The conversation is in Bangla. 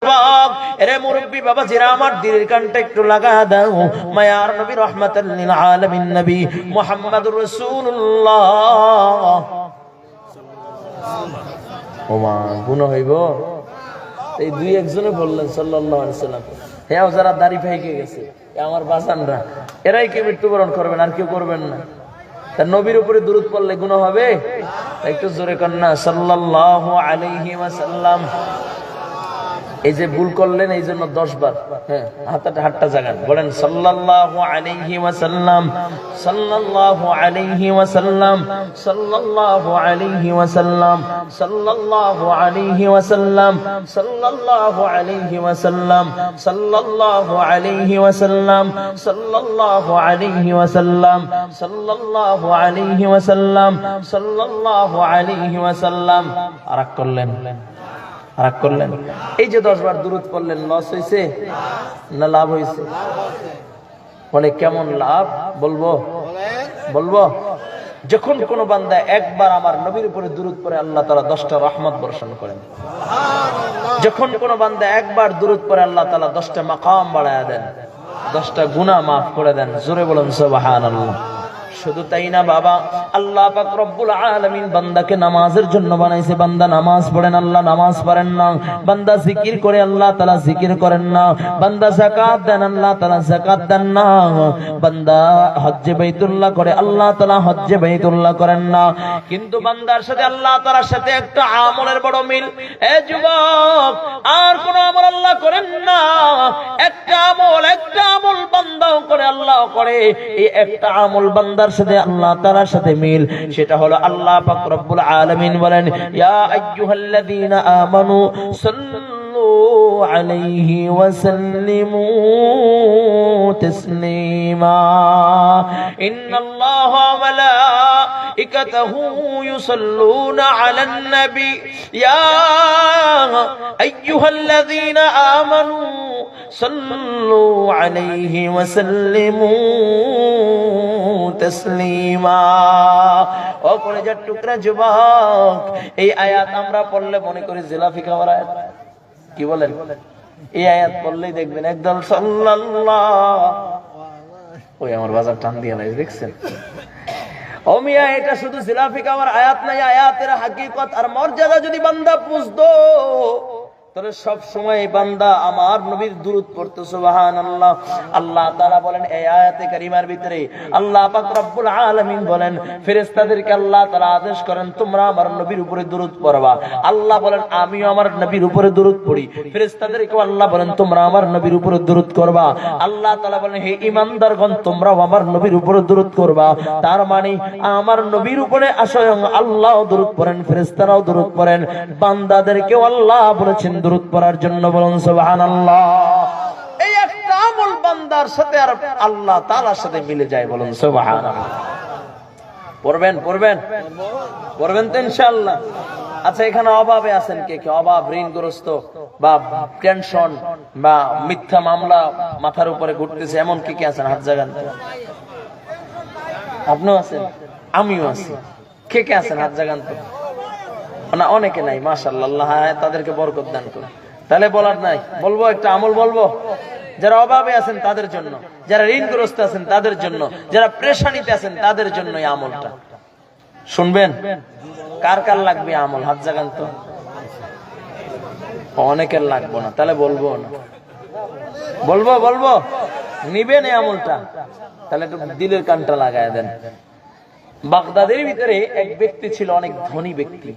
যুবক, এরে মুরব্বী বাবা জিরা, আমার দিলের কানটা একটু লাগা দাও। মায়ার নবী রহমাতাল লিল আলামিন নবী মুহাম্মদুর রাসূলুল্লাহ। ওমা গুনাহ হইব। এই দুই একজনে বললেন সাল্লাল্লাহু আলাইহি সাল্লাম, হ্যাঁ যারা দাড়ি পাইকে গেছে আমার বাসানরা, এরাই কি মৃত্যুবরণ করবেন, আর কেউ করবেন না। তার নবীর উপরে দুরূদ পড়লে গুনাহ হবে? একটু জোরে কন্যা সাল্লাল্লাহু আলাইহি ওয়াসাল্লাম। এই যে ভুল করলেন এই জন্য 10 বার হ্যাঁ হাতটা জাগান, বলেন সাল্লাল্লাহু আলাইহি ওয়াসাল্লাম, সাল্লাল্লাহু আলাইহি ওয়াসাল্লাম, সাল্লাল্লাহু আলাইহি ওয়াসাল্লাম, সাল্লাল্লাহু আলাইহি ওয়াসাল্লাম, সাল্লাল্লাহু আলাইহি ওয়াসাল্লাম, সাল্লাল্লাহু আলাইহি ওয়াসাল্লাম, সাল্লাল্লাহু আলাইহি ওয়াসাল্লাম, সাল্লাল্লাহু আলাইহি ওয়াসাল্লাম, সাল্লাল্লাহু আলাইহি ওয়াসাল্লাম। আরাক করলেন, রাগ করলেন। এই যে 10 বার দুরূদ পড়লেন, লস হয়েছে না লাভ হয়েছে? বলে কেমন লাভ বলবো? বলবো যখন কোন বান্দা একবার আমার নবীর উপরে দুরূদ পড়ে আল্লাহ তাআলা 10টা রহমত বর্ষণ করেন। যখন কোন বান্দা একবার দুরূদ পড়ে আল্লাহ তাআলা 10টা মাকাম বাড়ায়া দেন, 10টা গুনাহ মাফ করে দেন। জোরে বলুন সুবহানাল্লাহ। শুধু তাই না বাবা, আল্লাহ পাক রব্বুল আলামিন বান্দাকে নামাজের জন্য বানাইছে। বান্দা নামাজ পড়েন, আল্লাহ নামাজ পড়েন না। বান্দা জিকির করে, আল্লাহ তাআলা জিকির করেন না। বান্দা যাকাত দেন, আল্লাহ তাআলা যাকাত দেন না। বান্দা হজ্জে বাইতুল্লাহ করে, আল্লাহ তাআলা হজ্জে বাইতুল্লাহ করেন না। কিন্তু বান্দার সাথে আল্লাহ তাআলার সাথে একটা আমলের বড় মিল। এ যুবক, আর কোন আমল আল্লাহ করেন না, একটা আমল বান্দাও করে, আল্লাহ করে। এই একটা আমল বান্দার সাথে আল্লাহ তাআলার সাথে মিল, সেটা হলো আল্লাহ পাক রব্বুল আলামিন বলেন, ইয়া আইয়ুহাল্লাযীনা আমানু সাল্লু আলাইহি ওয়া সাল্লিমু তাসলিমা ইন্নাল্লাহা ওয়া মালাইকাতাহু ইউসাল্লুনা আলান নবী ইয়া আইয়ুহাল্লাযীনা আমানু সাল্লু আলাইহি ওয়া সাল্লিমু তাসলিমা। ও কলেজের টুকরা যুবক, এই আয়াত আমরা পড়লে মনে করি জিলাপি খাওয়ার আয়াত। কি বলেন? এই আয়াত পড়লেই দেখবেন একদম সাল্লাল্লাহ। ওই আমার বাজার টান দিয়ে নাই, দেখছেন? ও মিয়া, এটা শুধু জিলাপি খাওয়ার আয়াত নাই, আয়াতের হাকিকত আর মর্যাদা যদি বান্দা বুঝতো তাহলে সব সময় বান্দা আমার নবীর দুরূদ পড়তো। সুবহানাল্লাহ। আল্লাহ তাআলা বলেন এই আয়াতে কারিমার ভিতরে, আল্লাহ পাক রব্বুল আলামিন বলেন ফেরেশতাদেরকে আল্লাহ তাআলা আদেশ করেন তোমরা আমার নবীর উপরে দুরূদ পড়বা। আল্লাহ বলেন আমিও আমার নবীর উপরে দুরূদ পড়ি। ফেরেশতাদেরকে আল্লাহ বলেন তোমরা আমার নবীর উপরে দুরূদ করবা। আল্লাহ তাআলা বলেন হে ঈমানদারগণ, তোমরাও আমার নবীর উপরে দুরূদ করবা। তার মানে আমার নবীর উপরে স্বয়ং আল্লাহ দুরূদ পড়েন, ফেরেশতারাও দুরূদ পড়েন, বান্দাদেরকেও আল্লাহ বলেছেন দুরূদ পড়ার জন্য। বলুন সুবহানাল্লাহ। এই একটা আমল বান্দার সাথে আর আল্লাহ তাআলার সাথে মিলে যায়। বলুন সুবহানাল্লাহ। পড়বেন তো ইনশাআল্লাহ। আচ্ছা, এখানে অভাবে আছেন কে কে? অভাব, ঋণগ্রস্ত বা টেনশন বা মিথ্যা মামলা মাথার উপরে ঘুরতেছে, এমন কে কে আছেন? হাত জাগান তো। আপনিও আছেন, আমিও আছি। কে কে আছেন? হাত জাগান তো। না, অনেকে নাই, মাশাআল্লাহ, তাদেরকে বরকত দান করুন। তাহলে বলার নাই, বলবো একটা আমল বলবো। যারা অভাবে আছেন তাদের জন্য, যারা ঋণগ্রস্ত আছেন তাদের জন্য, যারা পেরেশানিতে আছেন তাদের জন্য এই আমলটা শুনবেন। কার কার লাগবে আমল? হাত জাগান তো। অনেকের লাগবো না, তাহলে বলবো না। বলবো নিবেন এই আমলটা, তাহলে একটু দিলের কানটা লাগায় দেন। বাগদাদের ভিতরে এক ব্যক্তি ছিল, অনেক ধনী ব্যক্তি।